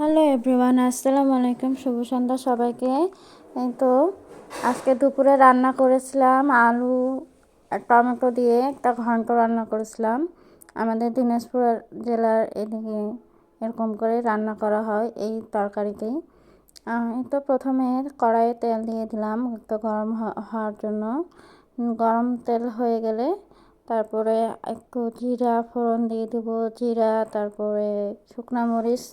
Hello everyone, আসসালামু আলাইকুম। শুভ সন্ধ্যা সবাইকে। তো আজকে দুপুরে রান্না করেছিলাম আলু আর টমেটো দিয়ে একটা ঘন্ট রান্না করেছিলাম। আমাদের দিনাজপুর জেলার এদিকে এরকম করে রান্না করা হয় এই তরকারিতেই। তো প্রথমে কড়াইয়ে তেল দিয়ে দিলাম একটু গরম হওয়ার জন্য। গরম তেল হয়ে গেলে তারপরে একটু জিরা ফোড়ন দিয়ে দেবো। জিরা, তারপরে শুকনা মরিচ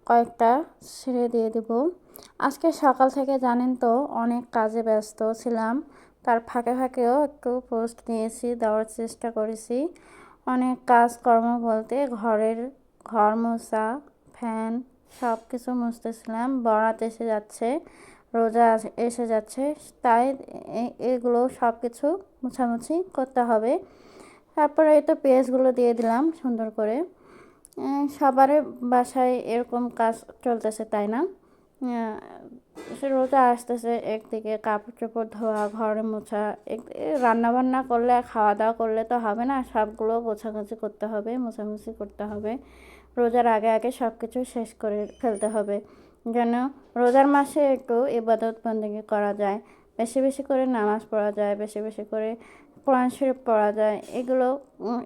কয়েকটা ছেড়ে দিয়ে দেব। আজকে সকাল থেকে জানেন তো অনেক কাজে ব্যস্ত ছিলাম, তার ফাঁকে ফাঁকেও একটু পোস্ট দিয়েছি, দেওয়ার চেষ্টা করেছি। অনেক কাজকর্ম বলতে ঘর মোছা, ফ্যান সব কিছু মুছতেছিলাম। বরাত এসে যাচ্ছে, রোজা এসে যাচ্ছে, তাই এগুলো সব কিছু মোছামুছি করতে হবে। তারপরে এই তো পেঁয়াজগুলো দিয়ে দিলাম সুন্দর করে। সবার বাসায় এরকম কাজ চলতেছে, তাই না? সে রোজা আসতেছে, একদিকে কাপড় চোপড় ধোয়া, ঘর মোছা, রান্না বান্না করলে খাওয়া দাওয়া করলে তো হবে না, সবগুলো গোছাগুছি করতে হবে, মোছামুছি করতে হবে। রোজার আগে আগে সব কিছু শেষ করে ফেলতে হবে, যেন রোজার মাসে একটু ইবাদত বন্দেগী করা যায়, বেশি বেশি করে নামাজ পড়া যায়, বেশি বেশি করে কোরআন শরীফ পড়া যায়।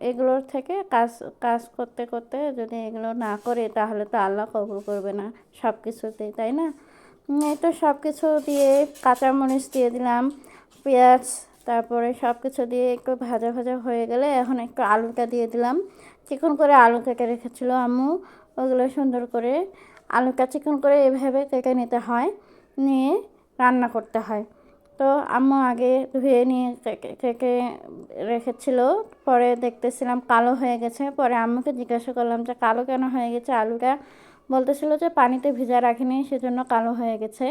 এগুলোর থেকে কাজ কাজ করতে করতে যদি এগুলো না করে তাহলে তো আল্লাহ কবুল করবে না সব কিছুতেই, তাই না? এই তো সব কিছু দিয়ে কাঁচামরিচ দিয়ে দিলাম, পেঁয়াজ, তারপরে সব কিছু দিয়ে একটু ভাজা ভাজা হয়ে গেলে এখন একটু আলুটা দিয়ে দিলাম। চিকন করে আলু কেটে রেখেছিল আম্মু, ওগুলো সুন্দর করে আলুটা চিকন করে এভাবে কেটে নিতে হয়, নিয়ে রান্না করতে হয়। তো আম্মু আগে ধুয়ে নিয়ে কেটে রেখেছিল, পরে দেখতেছিলাম কালো হয়ে গেছে। পরে আম্মুকে জিজ্ঞাসা করলাম যে কালো কেন হয়ে গেছে আলুটা, বলতেছিল যে পানিতে ভিজা রাখিনি সেজন্য কালো হয়ে গেছে।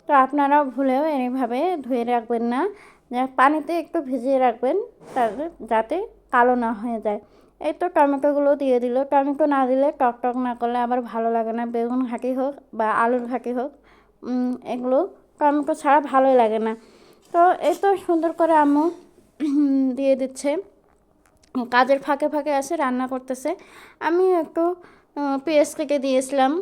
তো আপনারাও ভুলেও এইভাবে ধুয়ে রাখবেন না, যে পানিতে একটু ভিজিয়ে রাখবেন তাহলে যাতে কালো না হয়ে যায়। এই তো টমেটোগুলো দিয়ে দিল। টমেটো না দিলে টক টক না করলে আবার ভালো লাগে না, বেগুন ঘাঁটি হোক বা আলুর ঘাঁটি হোক, এগুলো টমেটো ছাড়া ভালোই লাগে না। তো এই তো সুন্দর করে আম্মু দিয়ে দিচ্ছে, কাজের ফাঁকে ফাঁকে আছে রান্না করতেছে। আমি একটু পেঁয়াজ কেটে দিয়েছিলাম,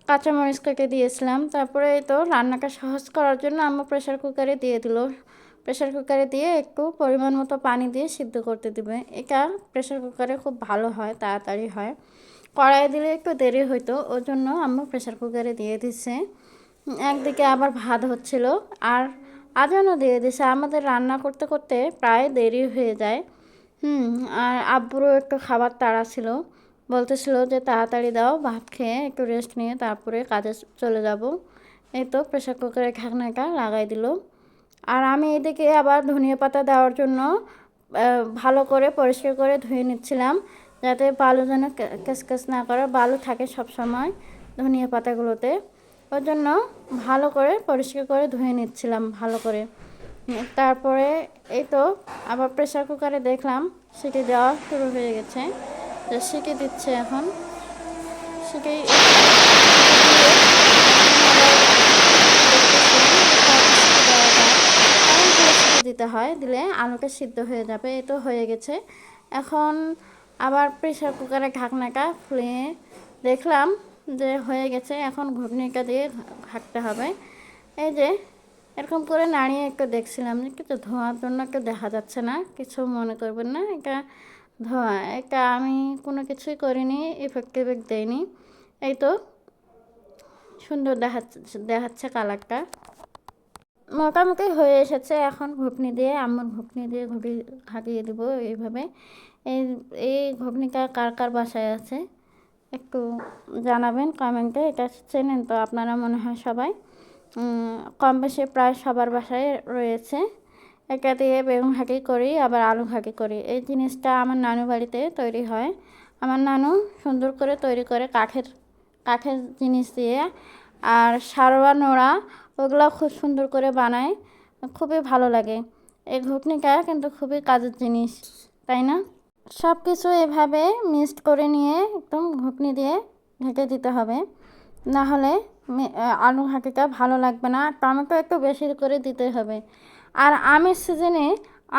কাঁচামরিচ কেটে দিয়েছিলাম। তারপরে এই তো রান্নাটা সহজ করার জন্য আম্মু প্রেশার কুকারে দিয়ে দিল। প্রেশার কুকারে দিয়ে একটু পরিমাণ মতো পানি দিয়ে সিদ্ধ করতে দিবে। এটা প্রেশার কুকারে খুব ভালো হয়, তাড়াতাড়ি হয়। কড়াইয়ে দিলে একটু দেরি হইতো, ওই জন্য আম্মু প্রেশার কুকারে দিয়ে দিচ্ছে। একদিকে আবার ভাত হচ্ছিল, আর আজানও দিয়ে দিছে। আমাদের রান্না করতে করতে প্রায় দেরি হয়ে যায়। আর আব্বুরও একটু খাবার তাড়া ছিল, বলতেছিল যে তাড়াতাড়ি দাও, ভাত খেয়ে একটু রেস্ট নিয়ে তারপরে কাজে চলে যাব। এই তো প্রেশার কুকারের ঢাকনাটা লাগাই দিল। আর আমি এদিকে আবার ধনিয়া পাতা দেওয়ার জন্য ভালো করে পরিষ্কার করে ধুয়ে নিচ্ছিলাম, যাতে বালু যেন কেসকেস না করে, বালু থাকে সব সময় ধনিয়া পাতাগুলোতে। ওই জন্য ভালো করে পরিষ্কার করে ধুয়ে নিচ্ছিলাম ভালো করে। তারপরে এই তো আবার প্রেশার কুকারে দেখলাম সিটি দেওয়া শুরু হয়ে গেছে, তো সিটি দিচ্ছে এখন। সিটি দিতে হয়, দিলে আলুটা সিদ্ধ হয়ে যাবে। এই তো হয়ে গেছে। এখন আবার প্রেশার কুকারের ঢাকনাটা খুলে দেখলাম যে হয়ে গেছে। এখন ঘুগনিটা দিয়ে ঢাকতে হবে। এই যে এরকম করে নাড়িয়ে একটু দেখছিলাম যে কিছু ধোঁয়ার জন্য একটু দেখা যাচ্ছে না, কিছু মনে করবেন না, এটা ধোঁয়া, এটা আমি কোনো কিছুই করিনি, ইফেক্ট দেয়নি। এই তো সুন্দর দেখাচ্ছে কালারটা, মোটামুটি হয়ে এসেছে। এখন ঘুগনি দিয়ে আম্মুর ঘুগনি দিয়ে ঘাটিয়ে দিব এইভাবে। এই এই ঘুগনিটা কার কার বাসায় আছে একটু জানাবেন কমেন্টে। এটা চেনেন তো আপনারা মনে হয় সবাই, কম বেশি প্রায় সবার বাসায় রয়েছে। এটা দিয়ে বেগুন ঘাঁটি করি, আবার আলু ঘাঁটি করি। এই জিনিসটা আমার নানু বাড়িতে তৈরি হয়। আমার নানু সুন্দর করে তৈরি করে কাঠের কাঠের জিনিস দিয়ে, আর সারোয়া নোড়া ওগুলো খুব সুন্দর করে বানায়, খুবই ভালো লাগে। এই ঘুগনিটা কিন্তু খুবই কাজের জিনিস, তাই না? সব কিছু এভাবে মিক্সড করে নিয়ে একদম ঘুগনি দিয়ে ঢেকে দিতে হবে, না হলে আলু ঘাঁটিটা ভালো লাগবে না। টমেটো একটু বেশি করে দিতে হবে। আর আমের সিজনে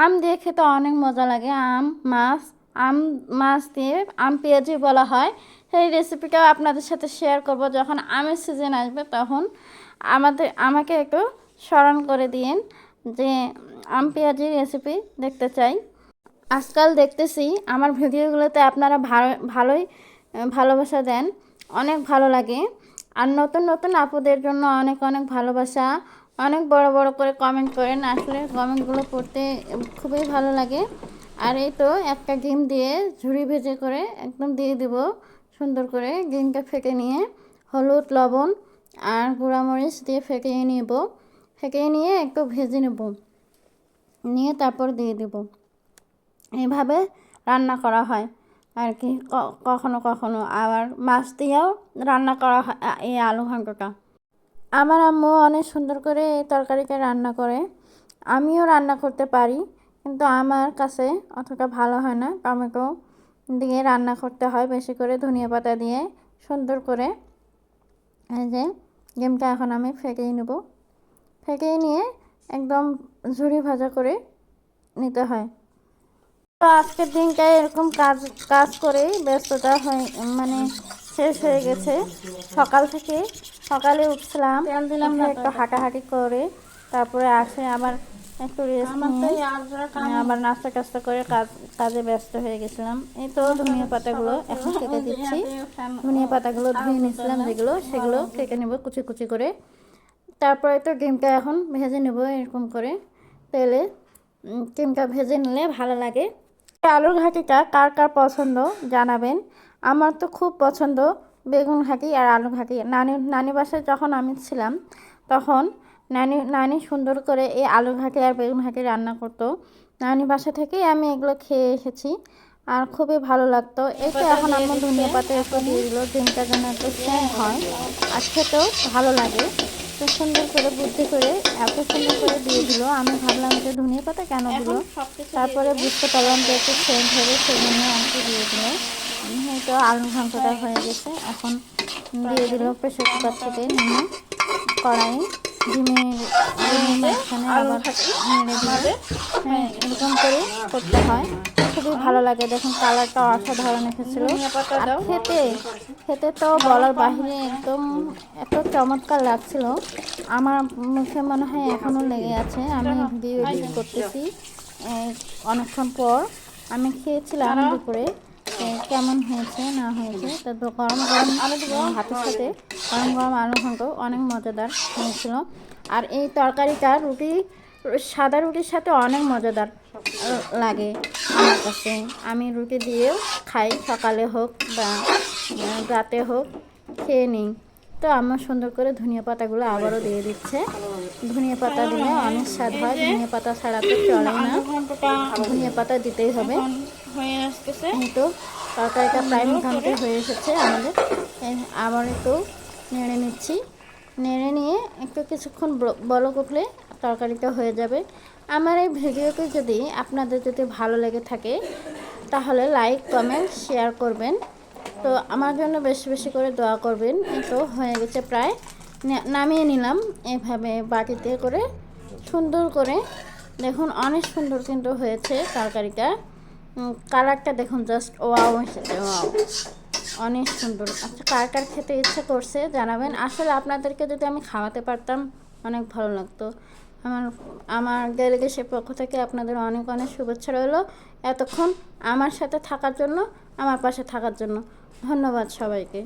আম দিয়ে খেতে অনেক মজা লাগে। আম, মাছ আম মাছ দিয়ে আম পেঁয়াজি বলা হয়। সেই রেসিপিটাও আপনাদের সাথে শেয়ার করব যখন আমের সিজন আসবে, তখন আমাকে একটু স্মরণ করে দিয়েন যে আম পেঁয়াজির রেসিপি দেখতে চাই। আজকাল দেখতেছি আমার ভিডিওগুলোতে আপনারা ভালোই ভালোবাসা দেন, অনেক ভালো লাগে। আর নতুন নতুন আপুদের জন্য অনেক অনেক ভালোবাসা, অনেক বড় বড় করে কমেন্ট করেন। আসলে কমেন্টগুলো পড়তে খুবই ভালো লাগে। আর এই তো একটা ডিম দিয়ে ঝুড়ি ভেজে করে একদম দিয়ে দিব সুন্দর করে। ডিমটা ফেটে নিয়ে হলুদ লবণ আর গুঁড়ামরিচ দিয়ে ফেটিয়ে নেব। ফেটিয়ে নিয়ে একটু ভেজে নেব, নিয়ে তারপর দিয়ে দেব। এইভাবে রান্না করা হয় আর কি। কখনো কখনো আবার মাছ দিয়েও রান্না করা হয় এই আলু ঘন্টটা। আমার আম্মু অনেক সুন্দর করে এই তরকারিটা রান্না করে। আমিও রান্না করতে পারি, কিন্তু আমার কাছে অতটা ভালো হয় না। টমেটো দিয়ে রান্না করতে হয় বেশি করে, ধনিয়া পাতা দিয়ে সুন্দর করে। এই যে ডিমটা এখন আমি ফেটিয়ে নেব। ফেটিয়ে নিয়ে একদম ঝুরি ভাজা করে নিতে হয়। তো আজকের দিনটা এরকম কাজ করেই ব্যস্ততা মানে শেষ হয়ে গেছে। সকালে উঠছিলাম, তেল দিলাম না, একটু হাঁটাহাঁটি করে তারপরে আসে আবার একটু রেস্ট নিয়ে আবার নাস্তা টাস্তা করে কাজে ব্যস্ত হয়ে গেছিলাম। এই তো ধনিয়া পাতাগুলো এখন কেটে দিচ্ছি। ধনিয়া পাতাগুলো ধুয়ে নিয়েছিলাম সেগুলো কেটে নেব কুচি কুচি করে। তারপরে তো ডিমটা এখন ভেজে নেব এরকম করে তেলে। ডিমটা ভেজে নিলে ভালো লাগে। আলুর ঘাটিটা কার কার পছন্দ জানাবেন। আমার তো খুব পছন্দ বেগুন ঘাটি আর আলু ঘাটি। নানি বাসায় যখন আমি ছিলাম তখন নানি সুন্দর করে এই আলু ঘাটি আর বেগুন ঘাটি রান্না করতো। নানি বাসা থেকেই আমি এগুলো খেয়ে এসেছি আর খুবই ভালো লাগতো। এতে এখন আমার ধনিয়া পাতা একটু দিয়ে দিল, ডিমটা যেন একটু সেন্ট হয় আর খেতেও ভালো লাগে। তো সুন্দর করে বুদ্ধি করে এত সুন্দর করে দিয়ে দিল। আমি ভাবলাম যে ধনিয়া পাতা কেন দিল, তারপরে বুঝতে পারলাম যে একটু সেন্ট হবে, সেজন্য আমাকে দিয়ে দিল। হয়তো আলু ঘন্টটা হয়ে গেছে। এখন দিয়ে দিল প্রেসার কুকার থেকে নিয়ে কড়াই, ডিমের মাঝখানে আবার নেড়ে দিলে। হ্যাঁ, এরকম করে করতে হয়। খুবই ভালো লাগে। দেখুন কালারটা অসাধারণ এসেছিল। আর খেতে তো বলার বাহিরে একদম এত চমৎকার লাগছিল। আমার মুখে মনে হয় এখনও লেগে আছে। আমি ভিডিও এডিট করতেছি অনেকক্ষণ পর। আমি খেয়েছিলাম দুপুরে, কেমন হয়েছে না হয়েছে। তো গরম গরম ভাতের সাথে গরম গরম আলু ঘন্ট অনেক মজাদার হয়েছিল। আর এই তরকারিটা সাদা রুটির সাথে অনেক মজাদার লাগে আমার কাছে। আমি রুটি দিয়েও খাই, সকালে হোক বা রাতে হোক খেয়ে নিই। তো আমার সুন্দর করে ধনিয়া পাতাগুলো আবারও দিয়ে দিচ্ছে। ধনিয়া পাতা দিলে অনেক স্বাদ হয়, ধনিয়া পাতা ছাড়া তো চলে না, ধনিয়া পাতা দিতেই হবে। তো তরকারিটা প্রায় মোটামুটি হয়ে এসেছে আমাদের। আবার একটু নেড়ে নিচ্ছি। নেড়ে নিয়ে একটু কিছুক্ষণ বলক উঠলে তরকারিটা হয়ে যাবে। আমার এই ভিডিওটি যদি আপনাদের ভালো লেগে থাকে তাহলে লাইক কমেন্ট শেয়ার করবেন। তো আমার জন্য বেশি বেশি করে দোয়া করবেন। এই তো হয়ে গেছে প্রায়, নামিয়ে নিলাম এভাবে বাটিতে করে সুন্দর করে। দেখুন অনেক সুন্দর কিন্তু হয়েছে তরকারিটা। কালারটা দেখুন জাস্ট ওয়াও এসেছে, ওয়াও অনেক সুন্দর। আচ্ছা, কার কার খেতে ইচ্ছে করছে জানাবেন। আসলে আপনাদেরকে যদি আমি খাওয়াতে পারতাম অনেক ভালো লাগতো। আমার ডেলিগেশনের পক্ষ থেকে আপনাদের অনেক অনেক শুভেচ্ছা রইল এতক্ষণ আমার সাথে থাকার জন্য, আমার পাশে থাকার জন্য। ধন্যবাদ সবাইকে।